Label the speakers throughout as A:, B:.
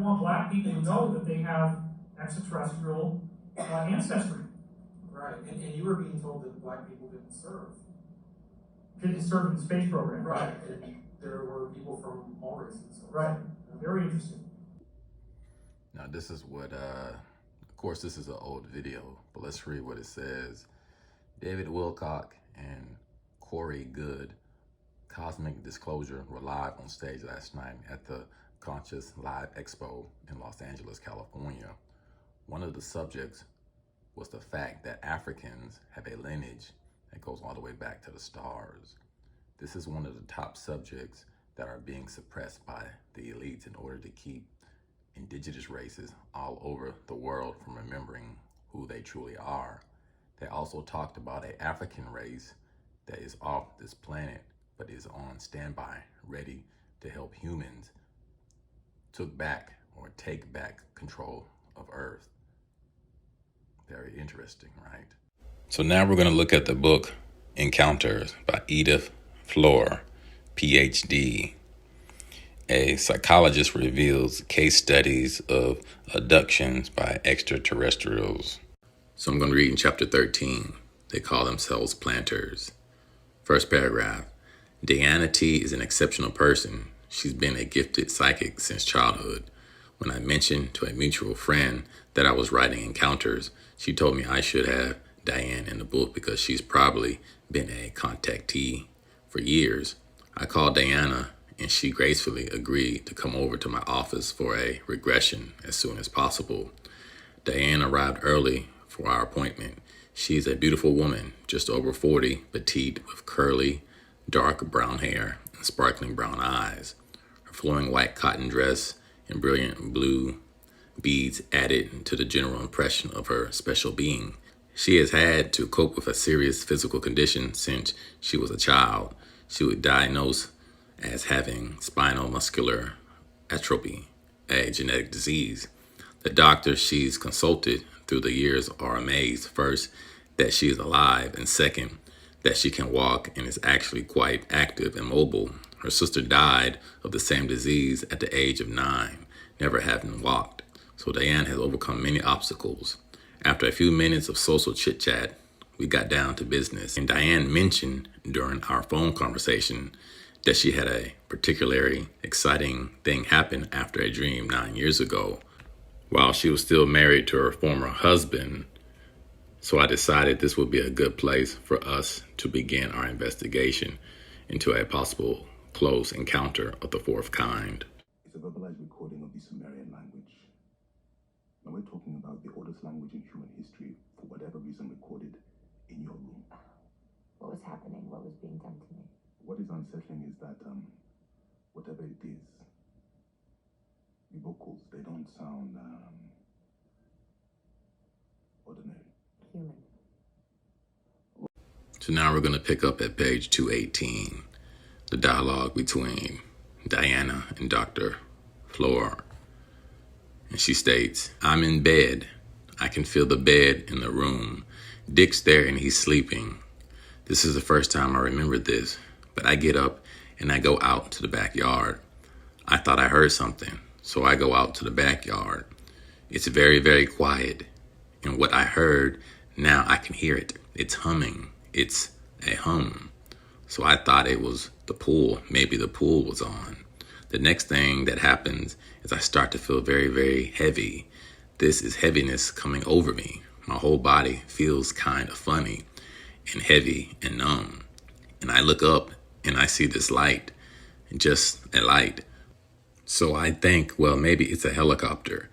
A: want black people to know that they have extraterrestrial ancestry.
B: Right, and you were being told that black people didn't serve.
A: Didn't serve in the space program.
B: Right, and there were people from all races.
A: Right, very interesting.
C: Now this is what, of course this is an old video, but let's read what it says. David Wilcock and Corey Good, Cosmic Disclosure, were live on stage last night at the Conscious Live Expo in Los Angeles, California. One of the subjects was the fact that Africans have a lineage that goes all the way back to the stars. This is one of the top subjects that are being suppressed by the elites in order to keep indigenous races all over the world from remembering who they truly are. They also talked about an African race that is off this planet but is on standby, ready to help humans take back control of Earth. Very interesting, right? So now we're going to look at the book Encounters by Edith Fleur, PhD. A psychologist reveals case studies of abductions by extraterrestrials. So I'm going to read in chapter 13. They call themselves planters. First paragraph. Diana T is an exceptional person. She's been a gifted psychic since childhood. When I mentioned to a mutual friend that I was writing encounters, she told me I should have Diane in the book because she's probably been a contactee for years. I called Diana and she gracefully agreed to come over to my office for a regression as soon as possible. Diane arrived early for our appointment. She's a beautiful woman, just over 40, petite, with curly, dark brown hair and sparkling brown eyes. Her flowing white cotton dress and brilliant blue beads added to the general impression of her special being. She has had to cope with a serious physical condition since she was a child. She was diagnosed as having spinal muscular atrophy, a genetic disease. The doctors she's consulted through the years are amazed, first, that she is alive, and second, that she can walk and is actually quite active and mobile. Her sister died of the same disease at the age of 9, never having walked. So Diane has overcome many obstacles. After a few minutes of social chit-chat, we got down to business. And Diane mentioned during our phone conversation that she had a particularly exciting thing happen after a dream 9 years ago, while she was still married to her former husband. So I decided this would be a good place for us to begin our investigation into a possible close encounter of the fourth kind.
D: It's a verbalized recording of the Sumerian language. Now we're talking about the oldest language in human history, for whatever reason recorded in your room.
E: What was happening? What was being done to me?
D: What is unsettling is that whatever it is, the vocals, they don't sound ordinary.
E: Human.
C: So now we're going to pick up at page 218, the dialogue between Diana and Dr. Fleur. And she states, I'm in bed. I can feel the bed in the room. Dick's there and he's sleeping. This is the first time I remember this, but I get up and I go out to the backyard. I thought I heard something, so I go out to the backyard. It's very, very quiet. And what I heard, now I can hear it. It's humming. It's a hum. So I thought it was the pool. Maybe the pool was on. The next thing that happens is I start to feel very, very heavy. This is heaviness coming over me. My whole body feels kind of funny and heavy and numb. And I look up and I see this light, just a light. So I think, well, maybe it's a helicopter,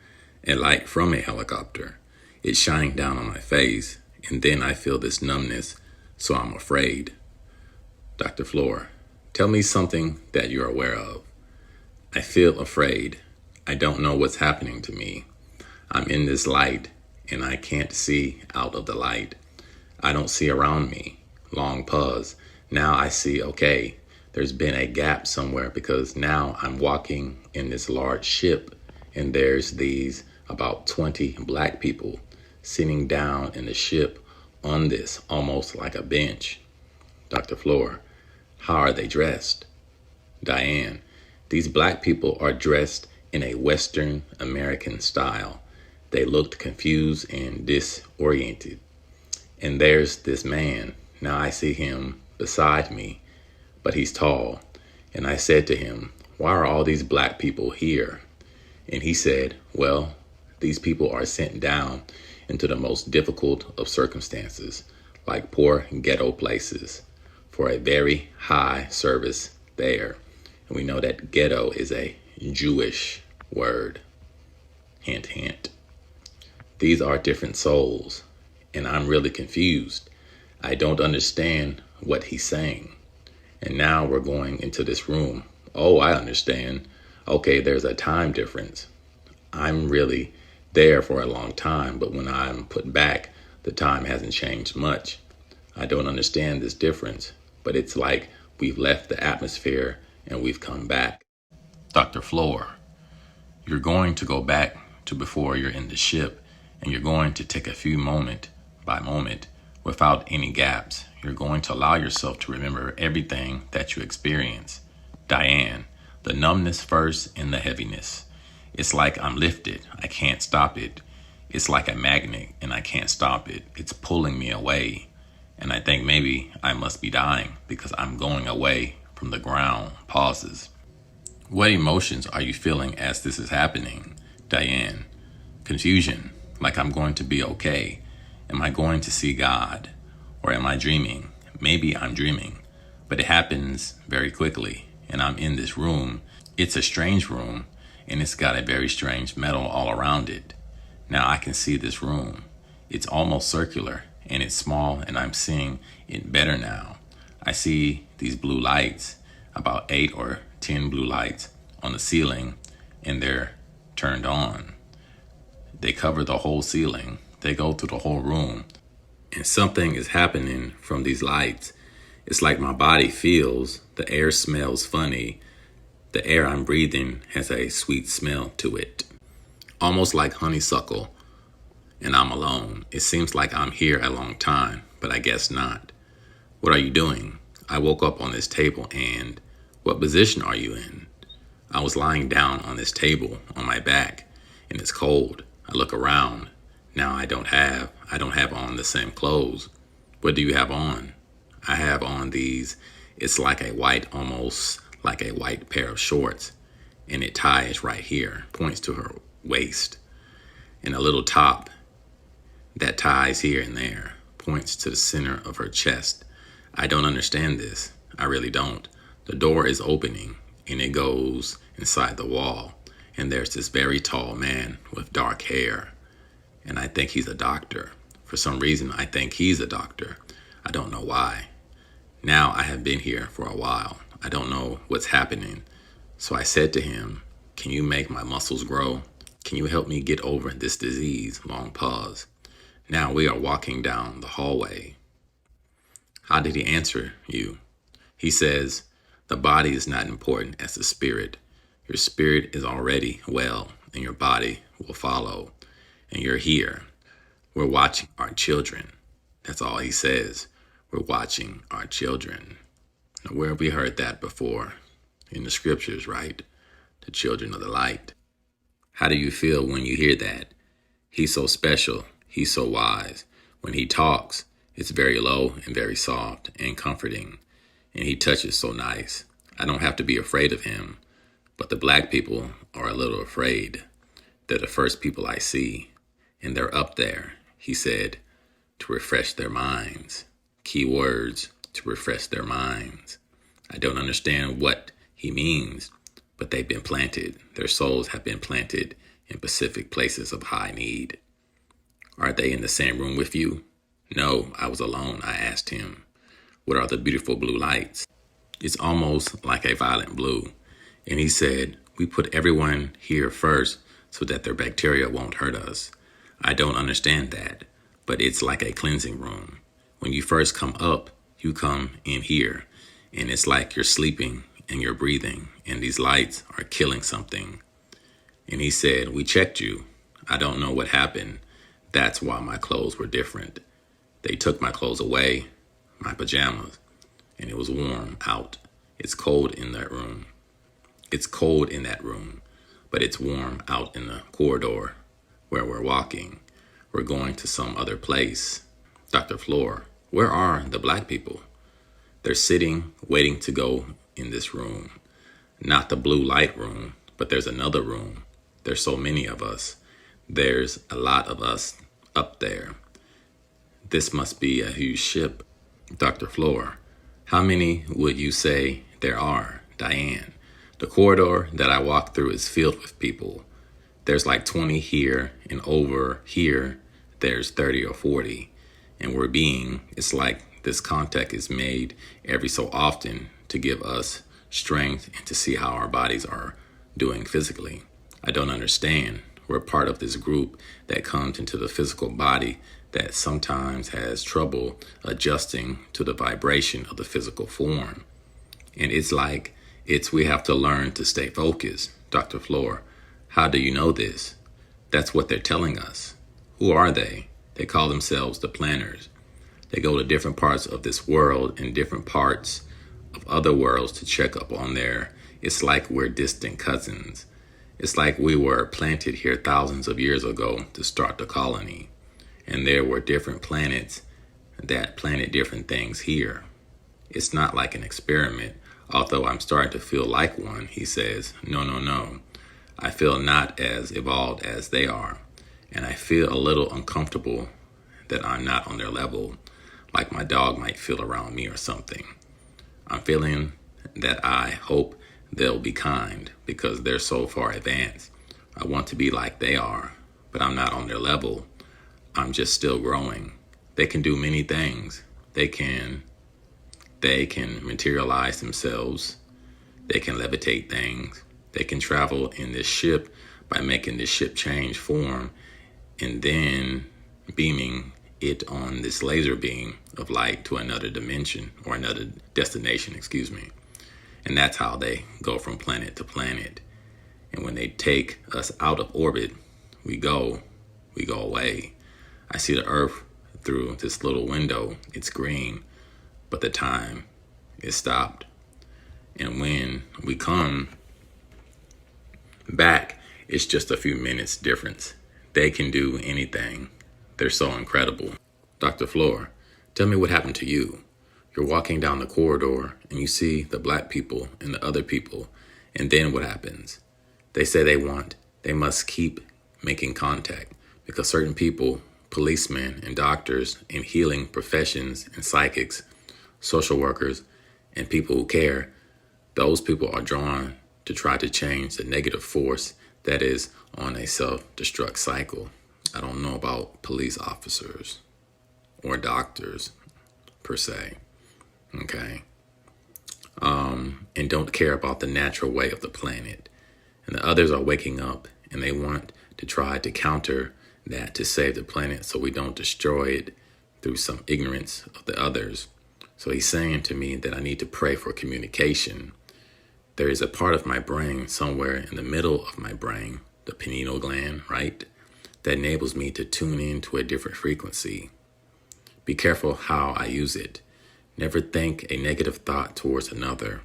C: a light from a helicopter. It's shining down on my face, and then I feel this numbness, so I'm afraid. Dr. Fleur, tell me something that you're aware of. I feel afraid. I don't know what's happening to me. I'm in this light, and I can't see out of the light. I don't see around me. Long pause. Now I see, okay, there's been a gap somewhere because now I'm walking in this large ship, and there's these about 20 black people sitting down in the ship on this, almost like a bench. Dr. Fleur, how are they dressed? Diane, these black people are dressed in a Western American style. They looked confused and disoriented. And there's this man. Now I see him beside me, but he's tall. And I said to him, "Why are all these black people here?" And he said, "Well, these people are sent down into the most difficult of circumstances, like poor ghetto places, for a very high service there." And we know that ghetto is a Jewish word. Hint, hint. These are different souls, and I'm really confused. I don't understand what he's saying. And now we're going into this room. Oh, I understand. Okay, there's a time difference. I'm really there for a long time, but when I'm put back, the time hasn't changed much. I don't understand this difference, but it's like we've left the atmosphere and we've come back. Dr. Floor, you're going to go back to before you're in the ship, and you're going to take a few moment by moment without any gaps. You're going to allow yourself to remember everything that you experience. Diane, the numbness first and the heaviness. It's like I'm lifted. I can't stop it. It's like a magnet and I can't stop it. It's pulling me away. And I think maybe I must be dying because I'm going away from the ground. Pauses. What emotions are you feeling as this is happening? Diane, confusion, like I'm going to be okay. Am I going to see God? Or am I dreaming? Maybe I'm dreaming, but it happens very quickly. And I'm in this room. It's a strange room, and it's got a very strange metal all around it. Now I can see this room. It's almost circular, and it's small, and I'm seeing it better now. I see these blue lights, about 8 or 10 blue lights on the ceiling, and they're turned on. They cover the whole ceiling. They go through the whole room. And something is happening from these lights. It's like my body feels, the air smells funny. The air I'm breathing has a sweet smell to it. Almost like honeysuckle. And I'm alone. It seems like I'm here a long time, but I guess not. What are you doing? I woke up on this table and what position are you in? I was lying down on this table on my back and it's cold. I look around. Now I don't have on the same clothes. What do you have on? I have on these, it's like a white, almost like a white pair of shorts. And it ties right here, points to her waist. And a little top that ties here and there, points to the center of her chest. I don't understand this. I really don't. The door is opening and it goes inside the wall. And there's this very tall man with dark hair. And I think he's a doctor. For some reason, I think he's a doctor. I don't know why. Now I have been here for a while. I don't know what's happening. So I said to him, "Can you make my muscles grow? Can you help me get over this disease?" Long pause. Now we are walking down the hallway. How did he answer you? He says, "The body is not important as the spirit. Your spirit is already well, and your body will follow. And you're here. We're watching our children." That's all he says. We're watching our children. Now, where have we heard that before? In the scriptures, right? The children of the light. How do you feel when you hear that? He's so special. He's so wise. When he talks, it's very low and very soft and comforting. And he touches so nice. I don't have to be afraid of him. But the black people are a little afraid. They're the first people I see. And they're up there, he said, to refresh their minds. Key words, to refresh their minds. I don't understand what he means, but they've been planted. Their souls have been planted in specific places of high need. Are they in the same room with you? No, I was alone. I asked him, "What are the beautiful blue lights?" It's almost like a violet blue. And he said, "We put everyone here first so that their bacteria won't hurt us." I don't understand that, but it's like a cleansing room. When you first come up, you come in here, and it's like you're sleeping and you're breathing, and these lights are killing something. And he said, "We checked you. I don't know what happened. That's why my clothes were different. They took my clothes away, my pajamas, and it was warm out. It's cold in that room. It's cold in that room. but it's warm out in the corridor where we're walking. We're going to some other place. Dr. Floor, where are the black people? They're sitting, waiting to go in this room. Not the blue light room, but there's another room. There's so many of us. There's a lot of us up there. This must be a huge ship. Dr. Floor, how many would you say there are? Diane, the corridor that I walk through is filled with people. There's like 20 here, and over here, there's 30 or 40. And it's like this contact is made every so often to give us strength and to see how our bodies are doing physically. I don't understand. We're part of this group that comes into the physical body that sometimes has trouble adjusting to the vibration of the physical form. And we have to learn to stay focused. Dr. Floor, how do you know this? That's what they're telling us. Who are they? They call themselves the planners. They go to different parts of this world and different parts of other worlds to check up on it's like we're distant cousins. It's like we were planted here thousands of years ago to start the colony. And there were different planets that planted different things here. It's not like an experiment, although I'm starting to feel like one, he says. No. I feel not as evolved as they are. And I feel a little uncomfortable that I'm not on their level, like my dog might feel around me or something. I'm feeling that I hope they'll be kind because they're so far advanced. I want to be like they are, but I'm not on their level. I'm just still growing. They can do many things. They can materialize themselves. They can levitate things. They can travel in this ship by making this ship change form and then beaming it on this laser beam of light to another dimension or another destination, And that's how they go from planet to planet. And when they take us out of orbit, we go away. I see the Earth through this little window. It's green, but the time is stopped. And when we come back, it's just a few minutes difference. They can do anything. They're so incredible. Dr. Floor, tell me what happened to you. You're walking down the corridor and you see the black people and the other people. And then what happens? They say they must keep making contact because certain people, policemen and doctors in healing professions and psychics, social workers, and people who care, those people are drawn to try to change the negative force that is on a self-destruct cycle. I don't know about police officers or doctors per se, okay? And don't care about the natural way of the planet. And the others are waking up and they want to try to counter that to save the planet so we don't destroy it through some ignorance of the others. So he's saying to me that I need to pray for communication. There is a part of my brain somewhere in the middle of my brain, the pineal gland, right? That enables me to tune in to a different frequency. Be careful how I use it. Never think a negative thought towards another,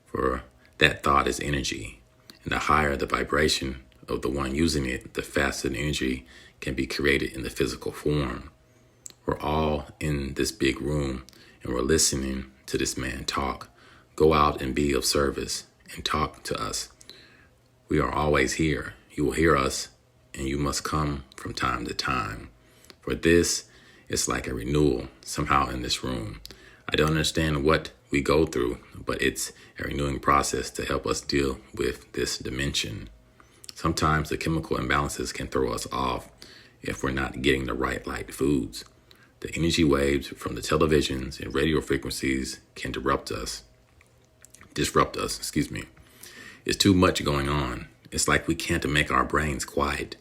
C: for that thought is energy. And the higher the vibration of the one using it, the faster the energy can be created in the physical form. We're all in this big room and we're listening to this man talk. Go out and be of service and talk to us. We are always here. You will hear us and you must come from time to time. For this, it's like a renewal somehow in this room. I don't understand what we go through, but it's a renewing process to help us deal with this dimension. Sometimes the chemical imbalances can throw us off if we're not getting the right light foods. The energy waves from the televisions and radio frequencies can disrupt us. It's too much going on. It's like we can't make our brains quiet.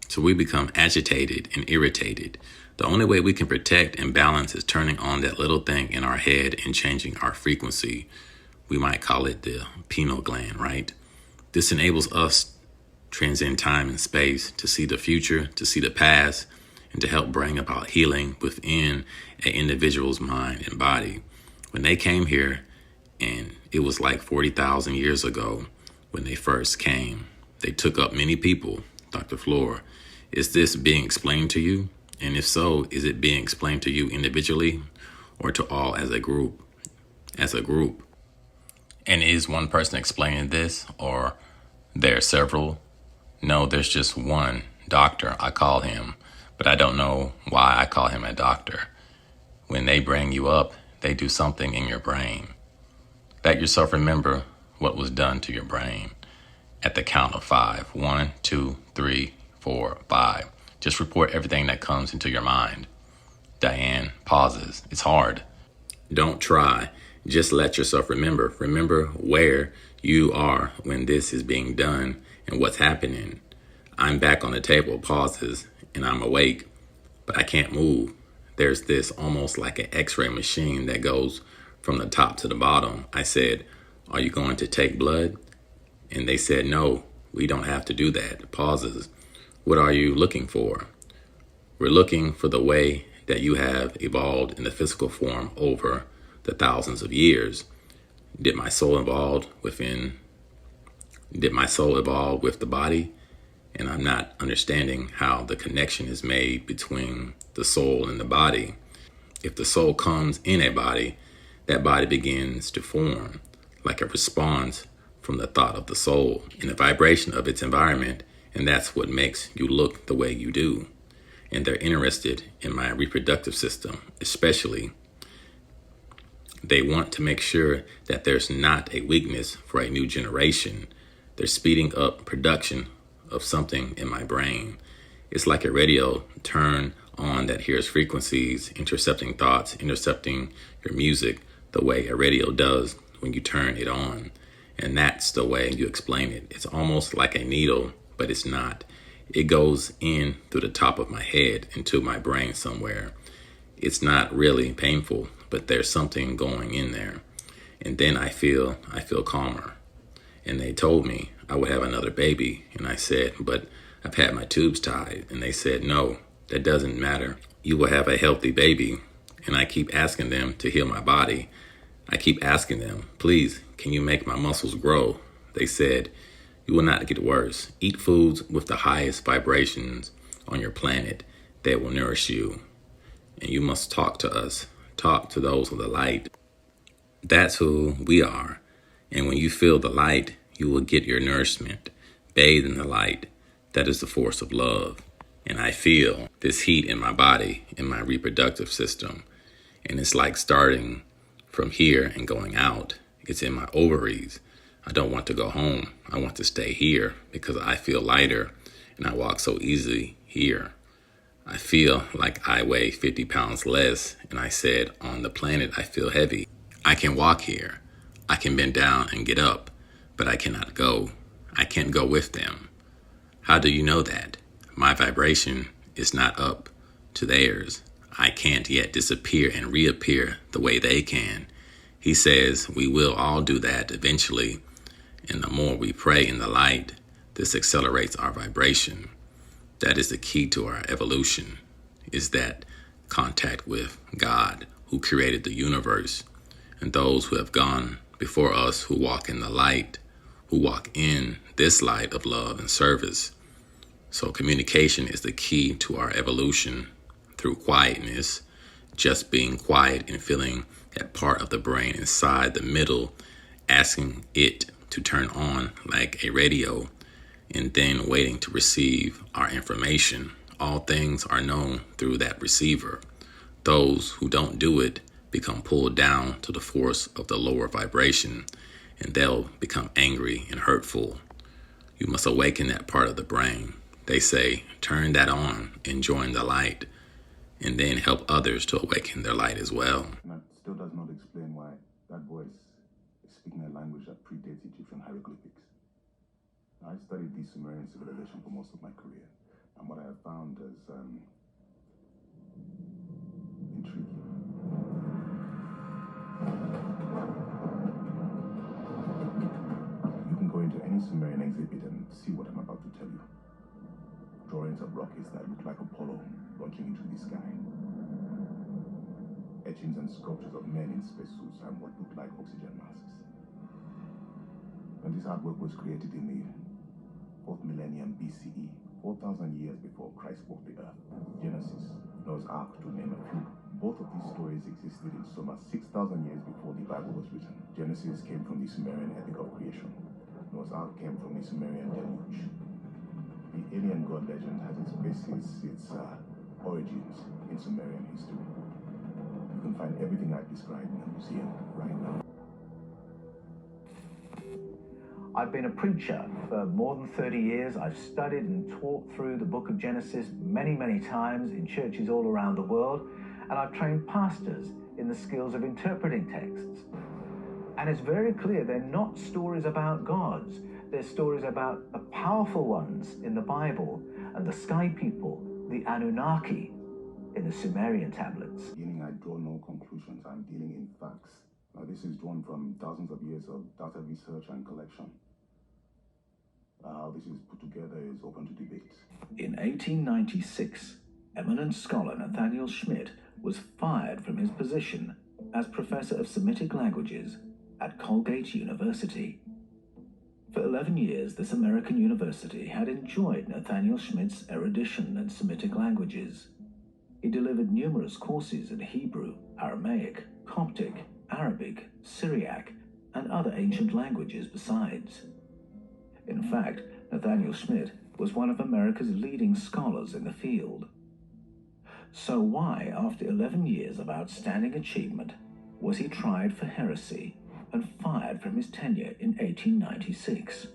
C: So we become agitated and irritated. The only way we can protect and balance is turning on that little thing in our head and changing our frequency. We might call it the pineal gland, right? This enables us transcend time and space to see the future, to see the past, and to help bring about healing within an individual's mind and body. When they came here, and it was like 40,000 years ago when they first came, They took up many people. Dr. Flora, is this being explained to you? And if so, is it being explained to you individually or to all as a group? As a group. And is one person explaining this, or there are several? No, there's just one doctor, I call him, but I don't know why I call him a doctor. When they bring you up, they do something in your brain. Let yourself remember what was done to your brain at the count of 5. 1, 2, 3, 4, 5. Just report everything that comes into your mind. Diane pauses. It's hard. Don't try. Just let yourself remember. Remember where you are when this is being done and what's happening. I'm back on the table, pauses, and I'm awake, but I can't move. There's this almost like an x-ray machine that goes from the top to the bottom. I said, are you going to take blood? And they said, no, we don't have to do that. Pauses. What are you looking for? We're looking for the way that you have evolved in the physical form over the thousands of years. Did my soul evolve with the body? And I'm not understanding how the connection is made between the soul and the body. If the soul comes in a body, that body begins to form like a response from the thought of the soul and the vibration of its environment. And that's what makes you look the way you do. And they're interested in my reproductive system, especially. They want to make sure that there's not a weakness for a new generation. They're speeding up production of something in my brain. It's like a radio turn on that hears frequencies, intercepting thoughts, intercepting your music the way a radio does when you turn it on. And that's the way you explain it. It's almost like a needle, but it's not. It goes in through the top of my head into my brain somewhere. It's not really painful, but there's something going in there. And then I feel calmer. And they told me I would have another baby. And I said, but I've had my tubes tied. And they said, no, that doesn't matter. You will have a healthy baby. And I keep asking them to heal my body. I keep asking them, please, can you make my muscles grow? They said, you will not get worse. Eat foods with the highest vibrations on your planet. They will nourish you. And you must talk to us. Talk to those of the light. That's who we are. And when you feel the light, you will get your nourishment. Bathe in the light. That is the force of love. And I feel this heat in my body, in my reproductive system. And it's like starting from here and going out. It's in my ovaries. I don't want to go home. I want to stay here because I feel lighter and I walk so easily here. I feel like I weigh 50 pounds less, and I said, on the planet, I feel heavy. I can walk here. I can bend down and get up, but I cannot go. I can't go with them. How do you know that? My vibration is not up to theirs. I can't yet disappear and reappear the way they can. He says we will all do that eventually, and the more we pray in the light, this accelerates our vibration. That is the key to our evolution, is that contact with God, who created the universe, and those who have gone before us, who walk in the light, who walk in this light of love and service. So communication is the key to our evolution through quietness, just being quiet and feeling that part of the brain inside the middle, asking it to turn on like a radio, and then waiting to receive our information. All things are known through that receiver. Those who don't do it become pulled down to the force of the lower vibration, and they'll become angry and hurtful. You must awaken that part of the brain. They say, turn that on and join the light, and then help others to awaken their light as well.
D: And that still does not explain why that voice is speaking a language that predates Egyptian hieroglyphics. I studied the Sumerian civilization for most of my career, and what I have found is intriguing. You can go into any Sumerian exhibit and see what I'm about to tell you. Drawings of rockets that look like Apollo launching into the sky. Etchings and sculptures of men in spacesuits and what looked like oxygen masks. And this artwork was created in the 4th millennium BCE, 4,000 years before Christ walked the earth. Genesis, Noah's Ark, to name a few. Both of these stories existed in Sumer 6,000 years before the Bible was written. Genesis came from the Sumerian epic of creation. Noah's Ark came from the Sumerian deluge. The alien god legend has its basis, its origins in Sumerian history. You can find everything I've described in the museum right now.
F: I've been a preacher for more than 30 years. I've studied and taught through the book of Genesis many, many times in churches all around the world, and I've trained pastors in the skills of interpreting texts. And it's very clear they're not stories about gods. They're stories about the powerful ones in the Bible and the sky people, the Anunnaki, in the Sumerian tablets.
D: Beginning, I draw no conclusions. I'm dealing in facts. This is drawn from thousands of years of data research and collection. How this is put together is open to debate.
F: In 1896, eminent scholar Nathaniel Schmidt was fired from his position as professor of Semitic languages at Colgate University. For 11 years, this American university had enjoyed Nathaniel Schmidt's erudition in Semitic languages. He delivered numerous courses in Hebrew, Aramaic, Coptic, Arabic, Syriac, and other ancient languages besides. In fact, Nathaniel Schmidt was one of America's leading scholars in the field. So why, after 11 years of outstanding achievement, was he tried for heresy and fired from his tenure in 1896?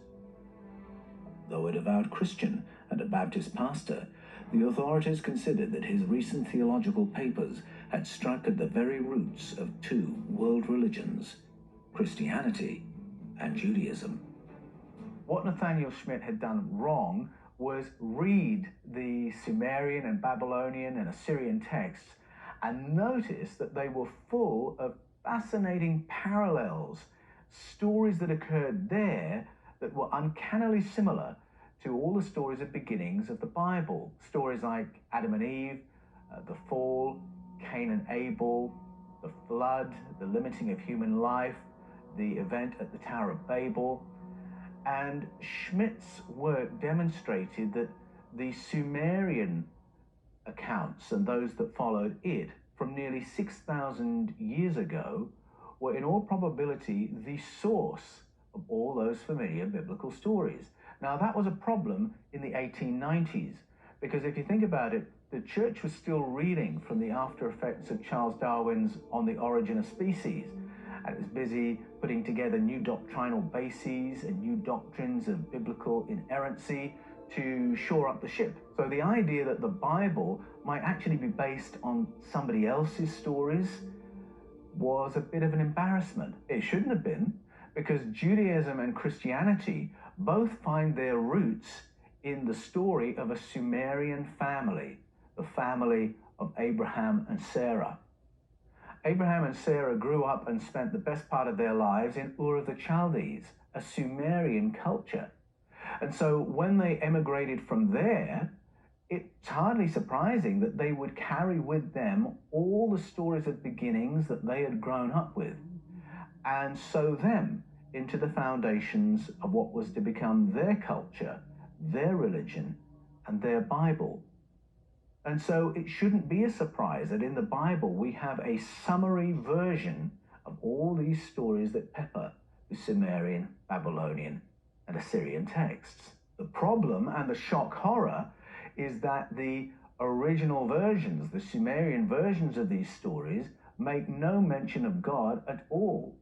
F: Though a devout Christian and a Baptist pastor, the authorities considered that his recent theological papers had struck at the very roots of two world religions, Christianity and Judaism. What Nathaniel Schmidt had done wrong was read the Sumerian and Babylonian and Assyrian texts and notice that they were full of fascinating parallels, stories that occurred there that were uncannily similar to all the stories of beginnings of the Bible. Stories like Adam and Eve, the fall, Cain and Abel, the flood, the limiting of human life, the event at the Tower of Babel. And Schmidt's work demonstrated that the Sumerian accounts and those that followed it from nearly 6,000 years ago were in all probability the source of all those familiar biblical stories. Now, that was a problem in the 1890s, because if you think about it, the church was still reeling from the after effects of Charles Darwin's On the Origin of Species, and it was busy putting together new doctrinal bases and new doctrines of biblical inerrancy to shore up the ship. So the idea that the Bible might actually be based on somebody else's stories was a bit of an embarrassment. It shouldn't have been, because Judaism and Christianity both find their roots in the story of a Sumerian family, the family of Abraham and Sarah. Abraham and Sarah grew up and spent the best part of their lives in Ur of the Chaldees, a Sumerian culture. And so when they emigrated from there, it's hardly surprising that they would carry with them all the stories of beginnings that they had grown up with, and sow them into the foundations of what was to become their culture, their religion, and their Bible. And so it shouldn't be a surprise that in the Bible we have a summary version of all these stories that pepper the Sumerian, Babylonian, and Assyrian texts. The problem and the shock horror is that the original versions, the Sumerian versions of these stories, make no mention of God at all.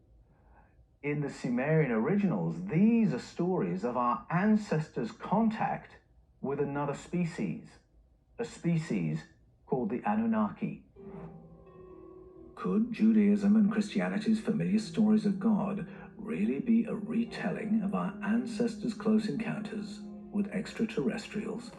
F: In the Sumerian originals, these are stories of our ancestors' contact with another species, a species called the Anunnaki. Could Judaism and Christianity's familiar stories of God really be a retelling of our ancestors' close encounters with extraterrestrials?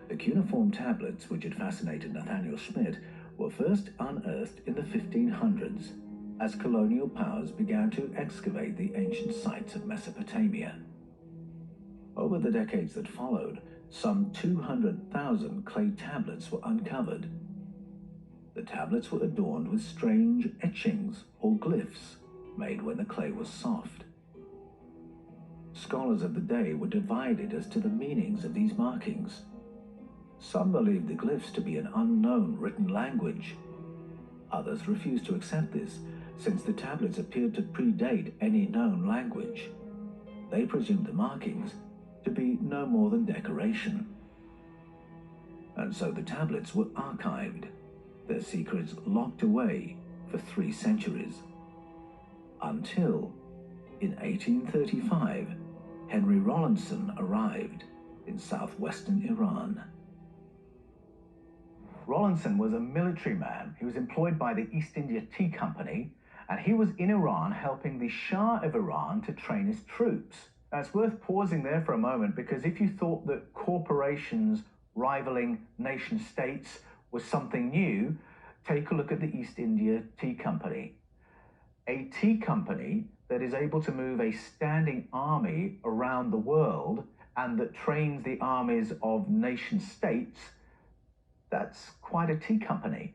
F: The cuneiform tablets which had fascinated Nathaniel Schmidt were first unearthed in the 1500s as colonial powers began to excavate the ancient sites of Mesopotamia. Over the decades that followed, some 200,000 clay tablets were uncovered. The tablets were adorned with strange etchings or glyphs made when the clay was soft. Scholars of the day were divided as to the meanings of these markings. Some believed the glyphs to be an unknown written language. Others refused to accept this, since the tablets appeared to predate any known language. They presumed the markings to be no more than decoration. And so the tablets were archived, their secrets locked away for 3 centuries. Until, in 1835, Henry Rawlinson arrived in southwestern Iran.
G: Rawlinson was a military man. He was employed by the East India Tea Company, and he was in Iran helping the Shah of Iran to train his troops. Now, it's worth pausing there for a moment, because if you thought that corporations rivaling nation states was something new, take a look at the East India Tea Company. A tea company that is able to move a standing army around the world and that trains the armies of nation states, that's quite a tea company.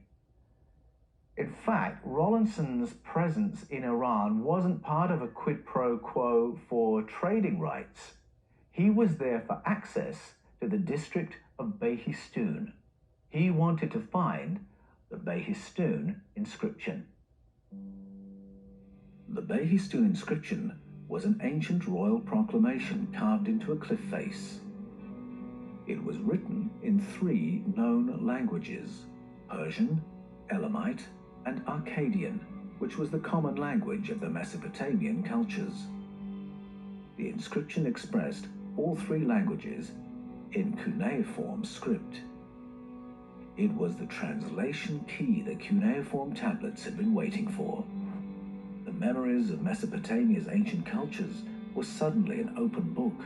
G: In fact, Rawlinson's presence in Iran wasn't part of a quid pro quo for trading rights. He was there for access to the district of Behistun. He wanted to find the Behistun inscription.
F: The Behistun inscription was an ancient royal proclamation carved into a cliff face. It was written in 3 known languages: Persian, Elamite, and Akkadian, which was the common language of the Mesopotamian cultures. The inscription expressed all 3 languages in cuneiform script. It was the translation key the cuneiform tablets had been waiting for. The memories of Mesopotamia's ancient cultures were suddenly an open book.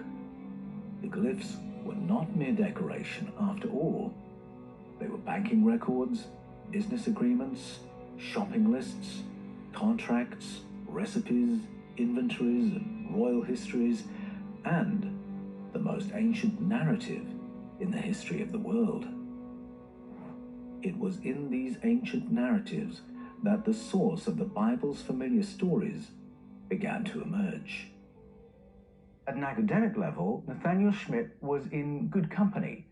F: The glyphs were not mere decoration after all. They were banking records, business agreements, shopping lists, contracts, recipes, inventories, and royal histories, and the most ancient narrative in the history of the world. It was in these ancient narratives that the source of the Bible's familiar stories began to emerge.
G: At an academic level, Nathaniel Schmidt was in good company.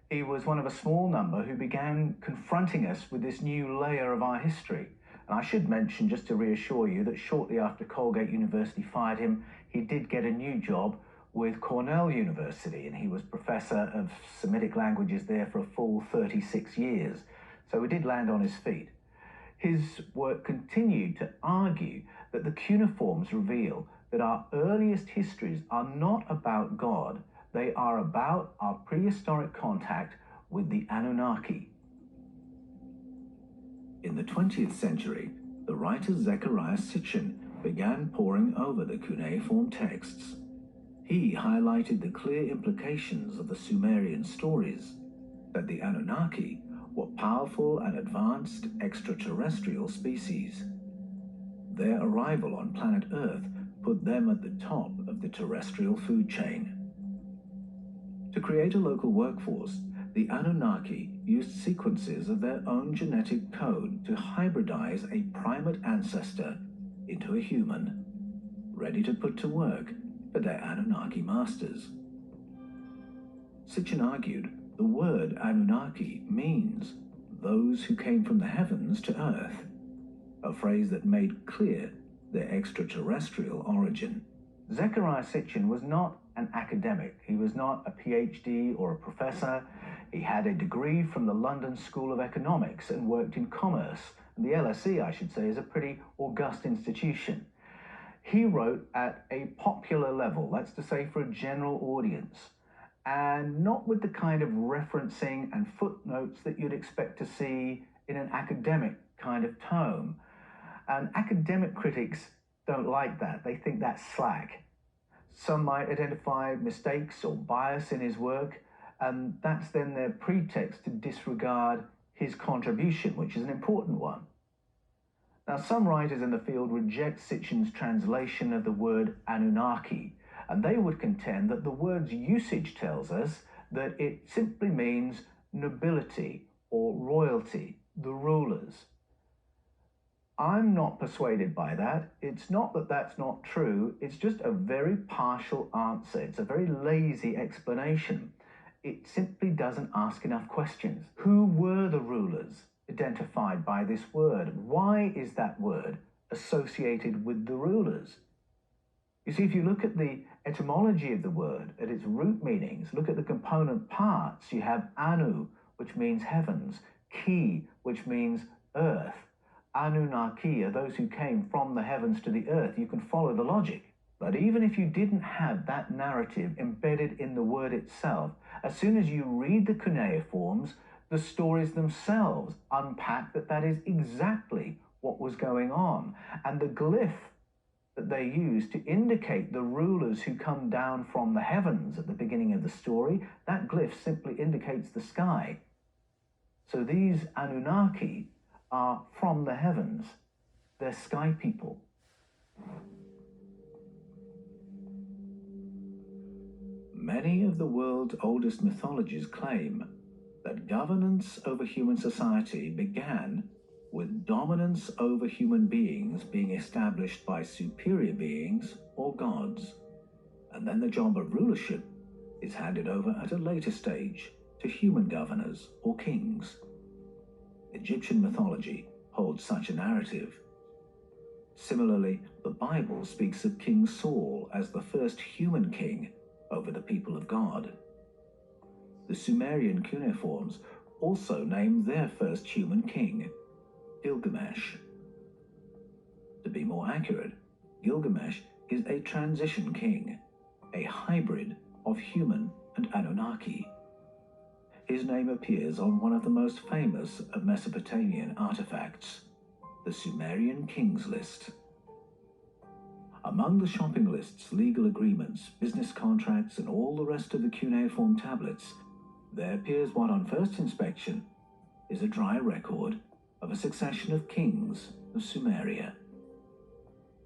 G: He was one of a small number who began confronting us with this new layer of our history. And I should mention, just to reassure you, that shortly after Colgate University fired him, he did get a new job with Cornell University, and he was professor of Semitic languages there for a full 36 years. So he did land on his feet. His work continued to argue that the cuneiforms reveal that our earliest histories are not about God, they are about our prehistoric contact with the Anunnaki.
F: In the 20th century, the writer Zecharia Sitchin began poring over the cuneiform texts. He highlighted the clear implications of the Sumerian stories, that the Anunnaki were powerful and advanced extraterrestrial species. Their arrival on planet Earth put them at the top of the terrestrial food chain. To create a local workforce, the Anunnaki used sequences of their own genetic code to hybridize a primate ancestor into a human, ready to put to work for their Anunnaki masters. Sitchin argued the word Anunnaki means those who came from the heavens to Earth, a phrase that made clear their extraterrestrial origin.
G: Zecharia Sitchin was not an academic. He was not a PhD or a professor. He had a degree from the London School of Economics and worked in commerce. And the LSE, I should say, is a pretty august institution. He wrote at a popular level, that's to say for a general audience, and not with the kind of referencing and footnotes that you'd expect to see in an academic kind of tome. And academic critics don't like that. They think that's slack. Some might identify mistakes or bias in his work, and that's then their pretext to disregard his contribution, which is an important one. Now, some writers in the field reject Sitchin's translation of the word Anunnaki, and they would contend that the word's usage tells us that it simply means nobility or royalty, the rulers. I'm not persuaded by that. It's not that that's not true. It's just a very partial answer. It's a very lazy explanation. It simply doesn't ask enough questions. Who were the rulers identified by this word? Why is that word associated with the rulers? You see, if you look at the etymology of the word, at its root meanings, look at the component parts, you have anu, which means heavens, ki, which means earth. Anunnaki are those who came from the heavens to the earth. You can follow the logic. But even if you didn't have that narrative embedded in the word itself, as soon as you read the cuneiforms, the stories themselves unpack that that is exactly what was going on. And the glyph that they use to indicate the rulers who come down from the heavens at the beginning of the story, that glyph simply indicates the sky. So these Anunnaki are from the heavens. They're sky people. Many of the world's oldest mythologies claim that governance over human society began with dominance over human beings being established by superior beings or gods, and then the job of rulership is handed over at a later stage to human governors or kings. Egyptian mythology holds such a narrative. Similarly, the Bible speaks of King Saul as the first human king over the people of God. The Sumerian cuneiforms also name their first human king, Gilgamesh. To be more accurate, Gilgamesh is a transition king, a hybrid of human and Anunnaki. His name appears on one of the most famous of Mesopotamian artifacts, the Sumerian Kings List. Among the shopping lists, legal agreements, business contracts, and all the rest of the cuneiform tablets, there appears what on first inspection is a dry record of a succession of kings of Sumeria.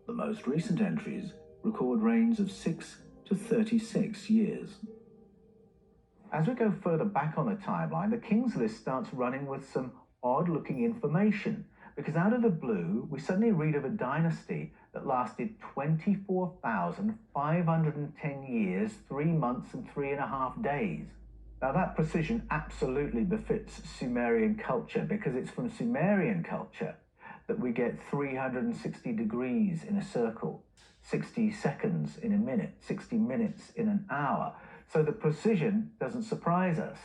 G: The most recent entries record reigns of 6 to 36 years. As we go further back on the timeline, the Kings List starts running with some odd-looking information, because out of the blue, we suddenly read of a dynasty that lasted 24,510 years, 3 months and 3.5 days. Now that precision absolutely befits Sumerian culture, because it's from Sumerian culture that we get 360 degrees in a circle, 60 seconds in a minute, 60 minutes in an hour. So the precision doesn't surprise us.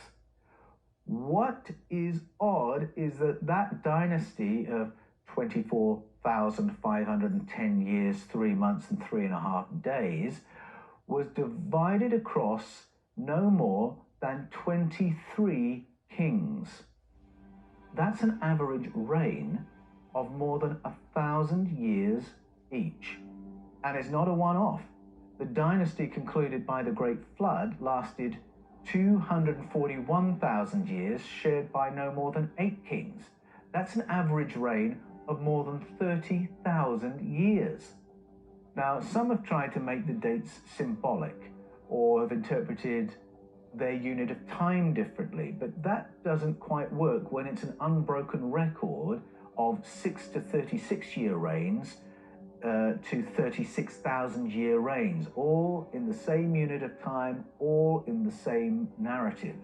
G: What is odd is that that dynasty of 24,510 years, 3 months and 3.5 days was divided across no more than 23 kings. That's an average reign of more than 1,000 years each, and is not a one-off. The dynasty concluded by the Great Flood lasted 241,000 years, shared by no more than 8 kings. That's an average reign of more than 30,000 years. Now, some have tried to make the dates symbolic or have interpreted their unit of time differently, but that doesn't quite work when it's an unbroken record of 6 to 36 year reigns to 36,000 year reigns, all in the same unit of time, all in the same narrative.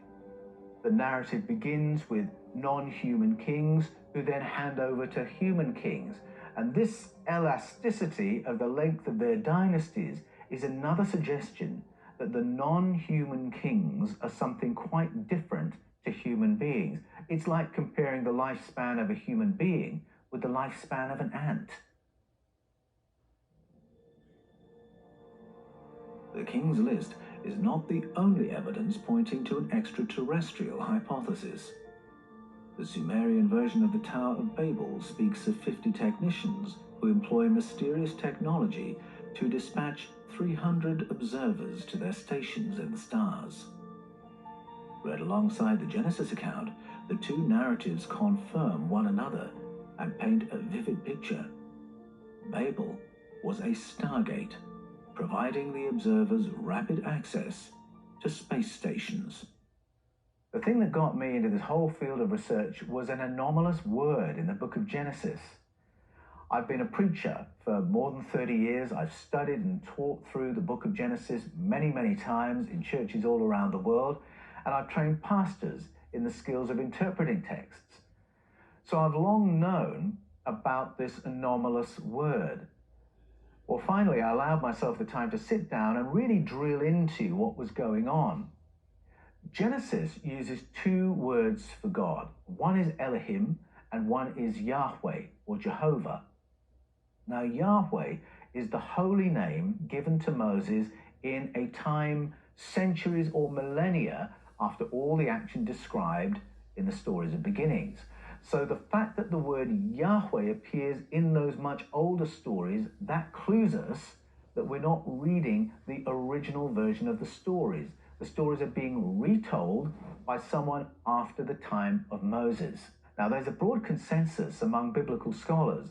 G: The narrative begins with non-human kings who then hand over to human kings. And this elasticity of the length of their dynasties is another suggestion that the non-human kings are something quite different to human beings. It's like comparing the lifespan of a human being with the lifespan of an ant. The King's List is not the only evidence pointing to an extraterrestrial hypothesis. The Sumerian version of the Tower of Babel speaks of 50 technicians who employ mysterious technology to dispatch 300 observers to their stations in the stars. Read alongside the Genesis account, the two narratives confirm one another and paint a vivid picture. Babel was a stargate, providing the observers rapid access to space stations. The thing that got me into this whole field of research was an anomalous word in the book of Genesis. I've been a preacher for more than 30 years. I've studied and taught through the book of Genesis many, many times in churches all around the world, and I've trained pastors in the skills of interpreting texts. So I've long known about this anomalous word. Well, finally, I allowed myself the time to sit down and really drill into what was going on. Genesis uses two words for God. One is Elohim and one is Yahweh or Jehovah. Now, Yahweh is the holy name given to Moses in a time centuries or millennia after all the action described in the stories of beginnings. So the fact that the word Yahweh appears in those much older stories, that clues us that we're not reading the original version of the stories. The stories are being retold by someone after the time of Moses. Now, there's a broad consensus among biblical scholars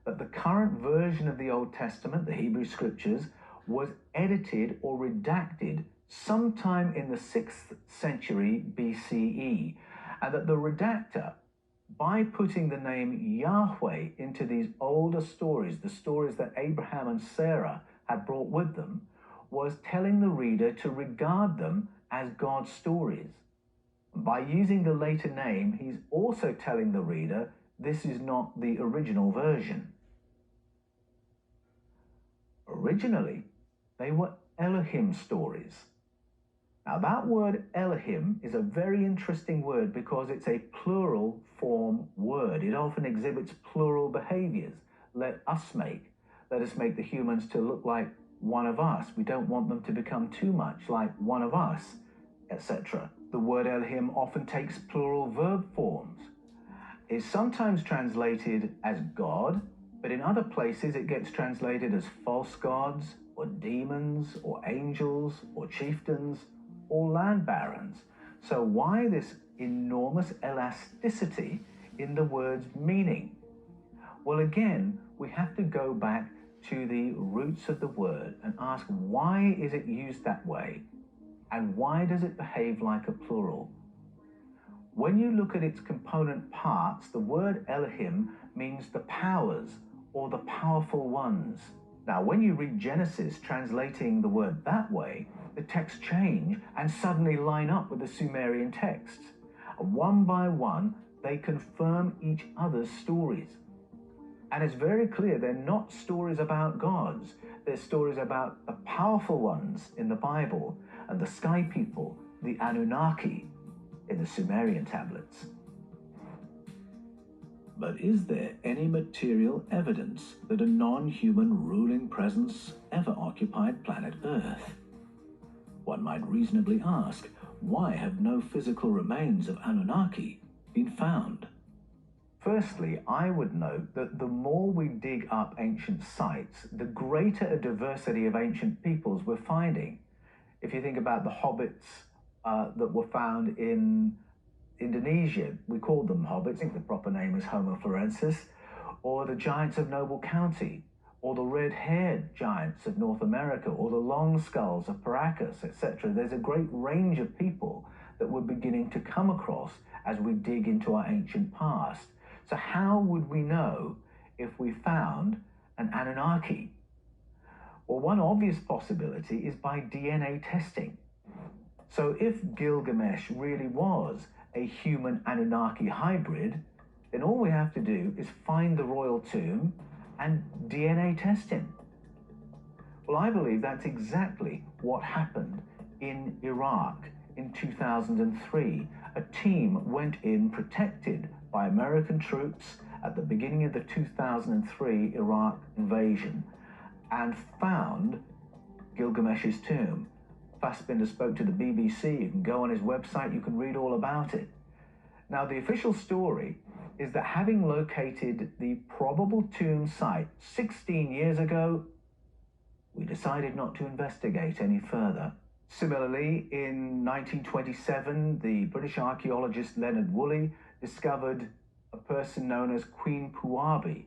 G: that the current version of the Old Testament, the Hebrew Scriptures, was edited or redacted sometime in the 6th century BCE, and that the redactor, by putting the name Yahweh into these older stories, the stories that Abraham and Sarah had brought with them, was telling the reader to regard them as God's stories. By using the later name, he's also telling the reader this is not the original version. Originally, they were Elohim stories. Now, that word Elohim is a very interesting word because it's a plural form word. It often exhibits plural behaviors. Let us make the humans to look like one of us. We don't want them to become too much like one of us, etc. The word Elohim often takes plural verb forms. It's sometimes translated as God, but in other places it gets translated as false gods, or demons, or angels, or chieftains, or land barons. So why this enormous elasticity in the word's meaning? Well, again, we have to go back to the roots of the word and ask, why is it used that way? And why does it behave like a plural? When you look at its component parts, the word Elohim means the powers or the powerful ones. Now, when you read Genesis translating the word that way, the texts change and suddenly line up with the Sumerian texts. One by one, they confirm each other's stories. And it's very clear they're not stories about gods. They're stories about the powerful ones in the Bible and the sky people, the Anunnaki, in the Sumerian tablets. But is there any material evidence that a non-human ruling presence ever occupied planet Earth? One might reasonably ask, why have no physical remains of Anunnaki been found? Firstly, I would note that the more we dig up ancient sites, the greater a diversity of ancient peoples we're finding. If you think about the hobbits that were found in Indonesia, we called them hobbits, I think the proper name is Homo florensis, or the giants of Noble County, or the red-haired giants of North America, or the long skulls of Paracas, etc. There's a great range of people that we're beginning to come across as we dig into our ancient past. So how would we know if we found an Anunnaki? Well, one obvious possibility is by DNA testing. So if Gilgamesh really was a human Anunnaki hybrid, then all we have to do is find the royal tomb and DNA test him. Well, I believe that's exactly what happened in Iraq in 2003. A team went in protected by American troops at the beginning of the 2003 Iraq invasion and found Gilgamesh's tomb. Fassbinder spoke to the BBC. You can go on his website, you can read all about it. Now, the official story is that having located the probable tomb site 16 years ago, we decided not to investigate any further. Similarly, in 1927, the British archaeologist Leonard Woolley discovered a person known as Queen Puabi.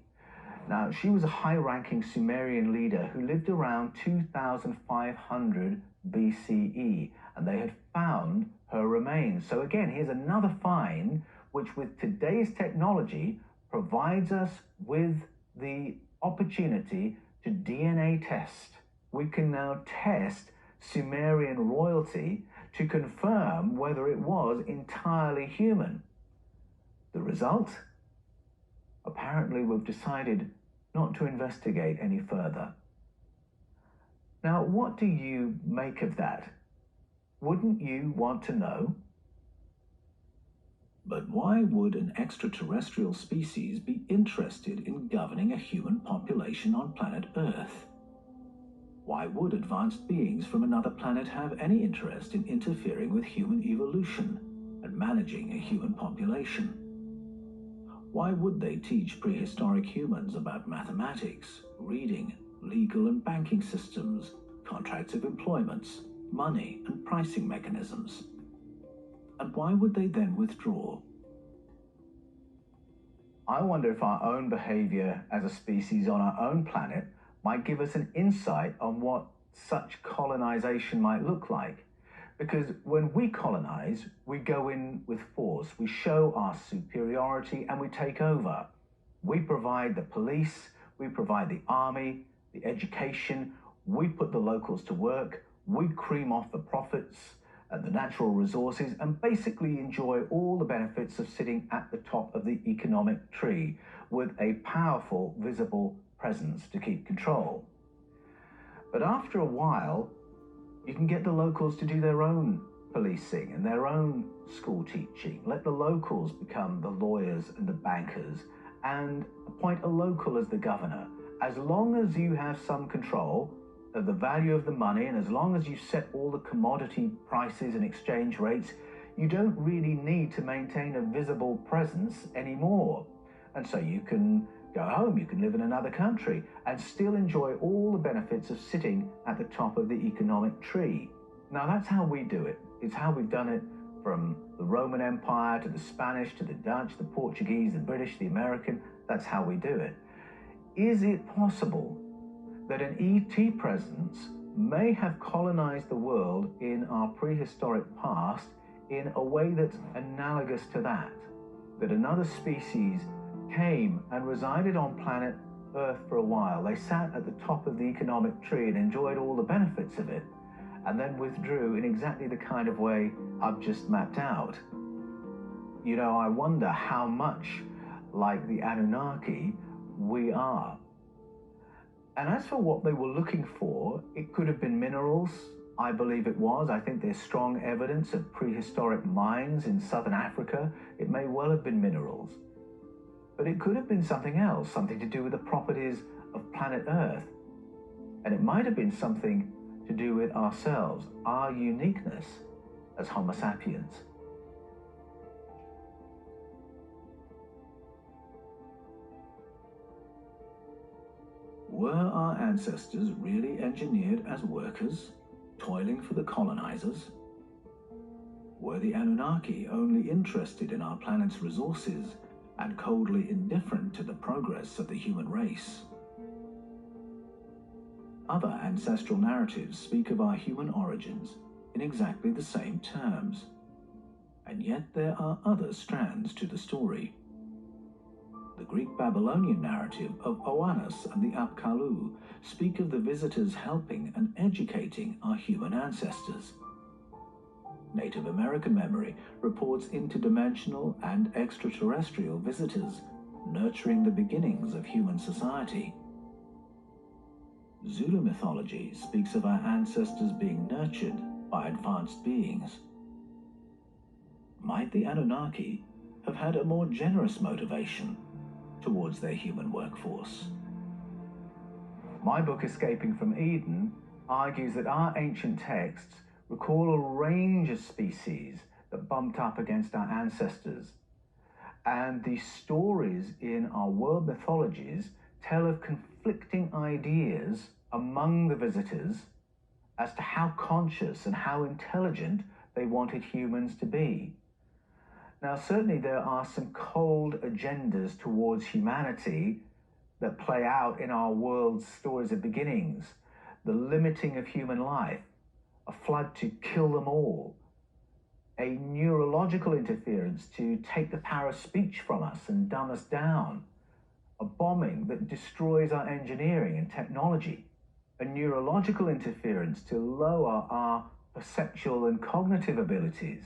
G: Now, she was a high-ranking Sumerian leader who lived around 2500 BCE, and they had found her remains. So again, here's another find which with today's technology provides us with the opportunity to DNA test. We can now test Sumerian royalty to confirm whether it was entirely human. The result? Apparently, we've decided not to investigate any further. Now, what do you make of that? Wouldn't you want to know? But why would an extraterrestrial species be interested in governing a human population on planet Earth? Why would advanced beings from another planet have any interest in interfering with human evolution and managing a human population? Why would they teach prehistoric humans about mathematics, reading, legal and banking systems, contracts of employment, money and pricing mechanisms? And why would they then withdraw? I wonder if our own behavior as a species on our own planet might give us an insight on what such colonization might look like. Because when we colonize, we go in with force, we show our superiority and we take over. We provide the police, we provide the army, the education, we put the locals to work, we cream off the profits and the natural resources and basically enjoy all the benefits of sitting at the top of the economic tree with a powerful, visible presence to keep control. But after a while, you can get the locals to do their own policing and their own school teaching. Let the locals become the lawyers and the bankers and appoint a local as the governor. As long as you have some control of the value of the money and as long as you set all the commodity prices and exchange rates, you don't really need to maintain a visible presence anymore. And so you can go home, you can live in another country and still enjoy all the benefits of sitting at the top of the economic tree. Now that's how we do it. It's how we've done it from the Roman Empire to the Spanish to the Dutch, the Portuguese, the British, the American. That's how we do it. Is it possible that an ET presence may have colonized the world in our prehistoric past in a way that's analogous to that? That another species came and resided on planet Earth for a while. They sat at the top of the economic tree and enjoyed all the benefits of it, and then withdrew in exactly the kind of way I've just mapped out. You know, I wonder how much like the Anunnaki we are. And as for what they were looking for, it could have been minerals. I believe it was. I think there's strong evidence of prehistoric mines in southern Africa. It may well have been minerals. But it could have been something else, something to do with the properties of planet Earth. And it might have been something to do with ourselves, our uniqueness as Homo sapiens. Were our ancestors really engineered as workers, toiling for the colonizers? Were the Anunnaki only interested in our planet's resources and coldly indifferent to the progress of the human race? Other ancestral narratives speak of our human origins in exactly the same terms, and yet there are other strands to the story. The Greek-Babylonian narrative of Oannes and the Apkallu speak of the visitors helping and educating our human ancestors. Native American memory reports interdimensional and extraterrestrial visitors nurturing the beginnings of human society. Zulu mythology speaks of our ancestors being nurtured by advanced beings. Might the Anunnaki have had a more generous motivation towards their human workforce? My book, Escaping from Eden, argues that our ancient texts recall a range of species that bumped up against our ancestors. And the stories in our world mythologies tell of conflicting ideas among the visitors as to how conscious and how intelligent they wanted humans to be. Now, certainly there are some cold agendas towards humanity that play out in our world's stories of beginnings. The limiting of human life, a flood to kill them all, a neurological interference to take the power of speech from us and dumb us down, a bombing that destroys our engineering and technology, a neurological interference to lower our perceptual and cognitive abilities.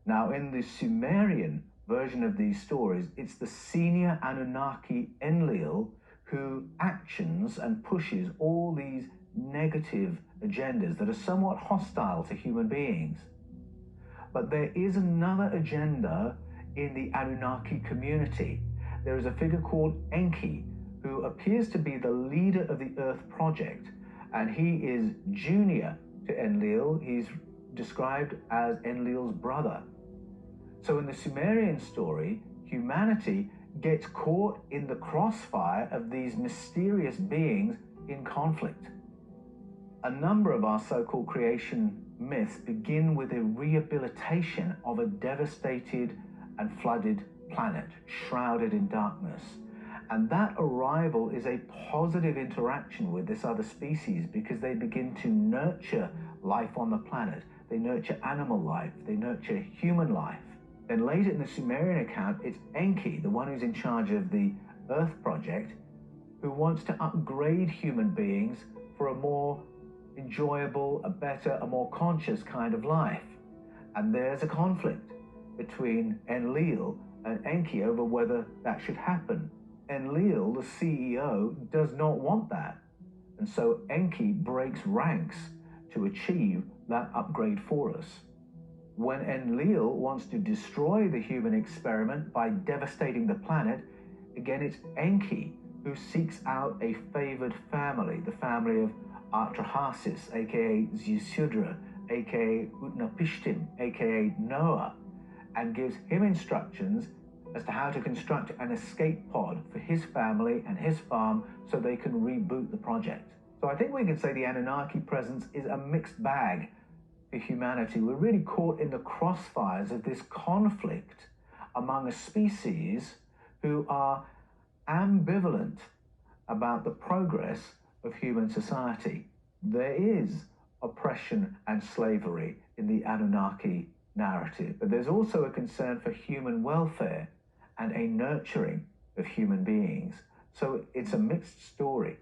G: Now, in the Sumerian version of these stories, it's the senior Anunnaki Enlil who actions and pushes all these negative agendas that are somewhat hostile to human beings. But there is another agenda in the Anunnaki community. There is a figure called Enki, who appears to be the leader of the Earth Project, and he is junior to Enlil. He's described as Enlil's brother. So in the Sumerian story, humanity gets caught in the crossfire of these mysterious beings in conflict. A number of our so-called creation myths begin with a rehabilitation of a devastated and flooded planet, shrouded in darkness. And that arrival is a positive interaction with this other species because they begin to nurture life on the planet. They nurture animal life, they nurture human life. Then later in the Sumerian account, it's Enki, the one who's in charge of the Earth Project, who wants to upgrade human beings for a more enjoyable, a better, a more conscious kind of life. And there's a conflict between Enlil and Enki over whether that should happen. Enlil, the CEO, does not want that. And so Enki breaks ranks to achieve that upgrade for us. When Enlil wants to destroy the human experiment by devastating the planet, again it's Enki who seeks out a favored family, the family of Artrahasis, aka Ziusudra, aka Utnapishtim, aka Noah, and gives him instructions as to how to construct an escape pod for his family and his farm so they can reboot the project. So I think we can say the Anunnaki presence is a mixed bag for humanity. We're really caught in the crossfires of this conflict among a species who are ambivalent about the progress of human society. There is oppression and slavery in the Anunnaki narrative, but there's also a concern for human welfare and a nurturing of human beings. So it's a mixed story.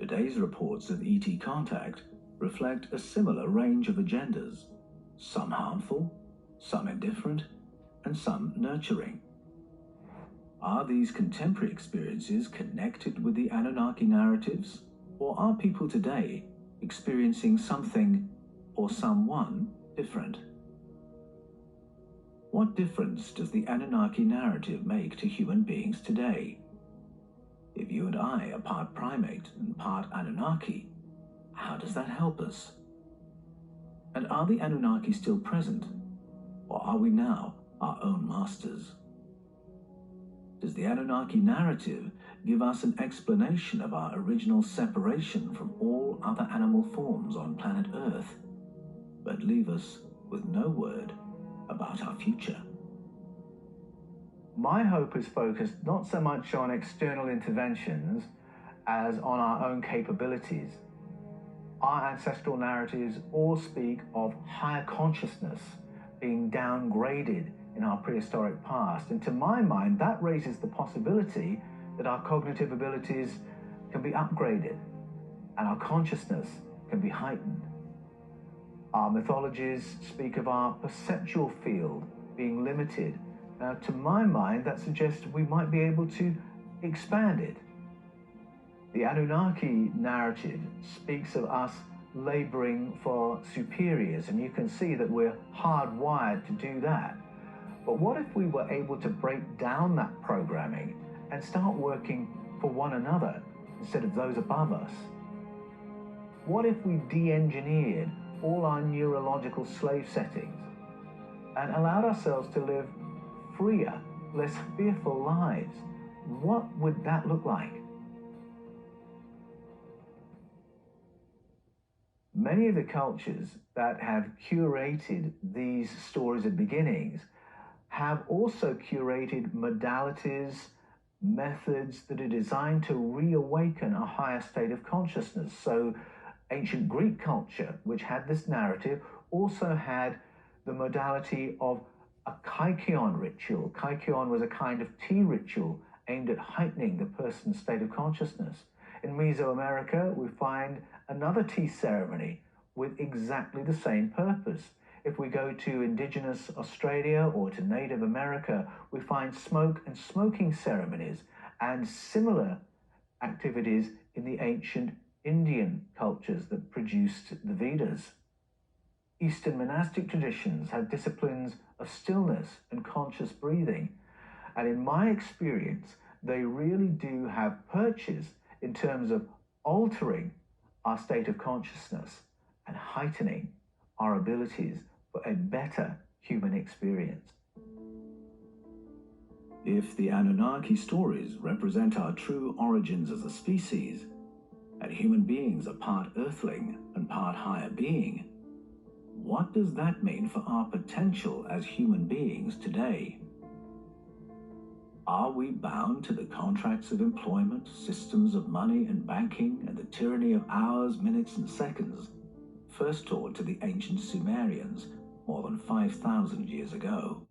G: Today's reports of ET contact reflect a similar range of agendas, some harmful, some indifferent, and some nurturing. Are these contemporary experiences connected with the Anunnaki narratives, or are people today experiencing something or someone different? What difference does the Anunnaki narrative make to human beings today? If you and I are part primate and part Anunnaki, how does that help us? And are the Anunnaki still present, or are we now our own masters? Does the Anunnaki narrative give us an explanation of our original separation from all other animal forms on planet Earth, but leave us with no word about our future? My hope is focused not so much on external interventions as on our own capabilities. Our ancestral narratives all speak of higher consciousness being downgraded in our prehistoric past, and to my mind that raises the possibility that our cognitive abilities can be upgraded and our consciousness can be heightened. Our mythologies speak of our perceptual field being limited. Now, to my mind, that suggests we might be able to expand it. The Anunnaki narrative speaks of us laboring for superiors, and you can see that we're hardwired to do that. But what if we were able to break down that programming and start working for one another instead of those above us? What if we de-engineered all our neurological slave settings and allowed ourselves to live freer, less fearful lives? What would that look like? Many of the cultures that have curated these stories of beginnings have also curated modalities, methods that are designed to reawaken a higher state of consciousness. So ancient Greek culture, which had this narrative, also had the modality of a kaikion ritual. Kaikion was a kind of tea ritual aimed at heightening the person's state of consciousness. In Mesoamerica, we find another tea ceremony with exactly the same purpose. If we go to indigenous Australia or to Native America, we find smoke and smoking ceremonies and similar activities in the ancient Indian cultures that produced the Vedas. Eastern monastic traditions have disciplines of stillness and conscious breathing, and in my experience, they really do have purchase in terms of altering our state of consciousness and heightening our abilities for a better human experience. If the Anunnaki stories represent our true origins as a species, and human beings are part earthling and part higher being, what does that mean for our potential as human beings today? Are we bound to the contracts of employment, systems of money and banking, and the tyranny of hours, minutes, and seconds, first taught to the ancient Sumerians more than 5,000 years ago?